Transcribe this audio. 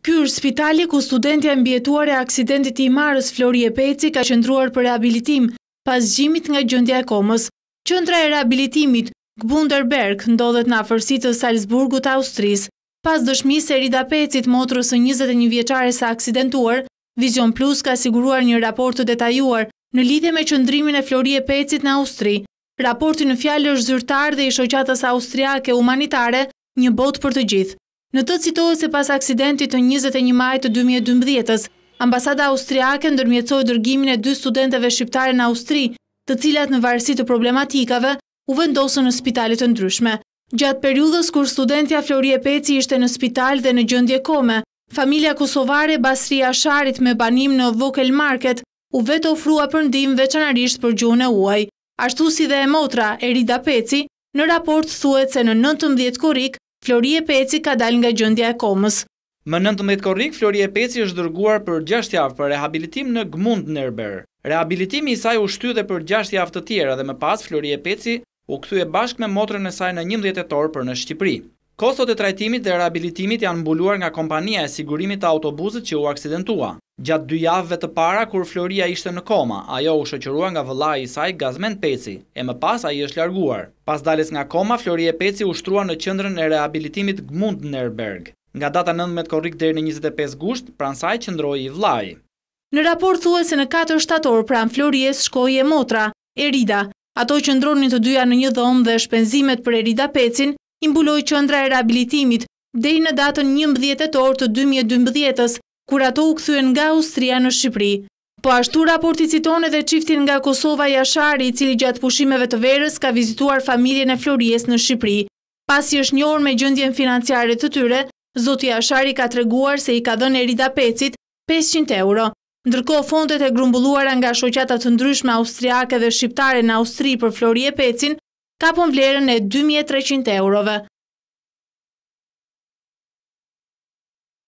Ky është spitali ku studentja mbijetuar e aksidentit të imarës Florie Peci ka qëndruar për rehabilitim pas zgjimit nga gjendja e komës. Qendra e rehabilitimit Gbunderberg ndodhet në afërsitë të Salzburgut të Austrisë. Pas dëshmisë së Erida Pecit, motrës së 21 vjeçare së aksidentuar, Vision Plus ka siguruar një raport të detajuar në lidhje me qëndrimin e Florie Pecit në Austri. Raporti në fjalë është zyrtar dhe i shoqatës austriake humanitare Një Botë për të Gjithë. Në të citohet se pas aksidentit të 21 maj të 2012, ambasada austriake ndërmjetësoi dërgimin e 2 studenteve shqiptare në Austri, të cilat në varësi të problematikave u vendosën në spitale të ndryshme. Gjatë periudhës kur studentja Florie Peci ishte në spital dhe në gjendje kome, familja kosovare Basri Asharit me banim në Vokel Market u vetë ofrua për ndihmë veçanërisht për gjuhën e huaj. Ashtu si dhe e motra Erida Peci, në raport thuhet se në 19 korrik Florie Peci ka dalë nga gjendja e komës. Më 19 korrik, Florie Peci është dërguar për 6 javë për rehabilitim në Gmundnerber. Rehabilitimi i saj u shty dhe për 6 javë të tjera dhe më pas Florie Peci u kthye bashkë me motrën e saj në 11 tetor për në Shqipëri. Kostot e trajtimit dhe rehabilitimit janë mbuluar nga kompania e sigurimit të autobusit që u aksidentua. Gjatë 2 javëve të para, kur Floria ishte në koma, ajo u shoqërua nga vëllai i saj Gazmen Peci, e më pas ai është larguar. Pas daljes nga koma, Florie Peci u shtrua në qendrën e rehabilitimit Gmundnerberg. Nga data 19 korrik deri në 25 gusht, pranë saj qëndroi i vllai. Në raport thuhet se në 4 shtator pranë Flories shkoi e motra, Erida. Ato qëndronin të dyja në një dhomë dhe shpenzimet për Erida Pecin i mbuloi qendra e rehabilitimit deri në datën 11 tetor të 2012, kur ato u kthyen nga Austria në Shqipëri. Po ashtu raporti citon edhe çiftin nga Kosova Jashari, i cili gjatë pushimeve të verës ka vizituar familjen e Flories në Shqipëri. Pasi është njohur me gjendjen financiare të tyre, zoti Jashari ka treguar se i ka dhënë Erida Pecit 500 euro. Ndërkohë fondet e grumbulluara nga shoqata të ndryshme austriake dhe shqiptare në Austri për Florie Pecin kapën vlerën e 2300 eurove.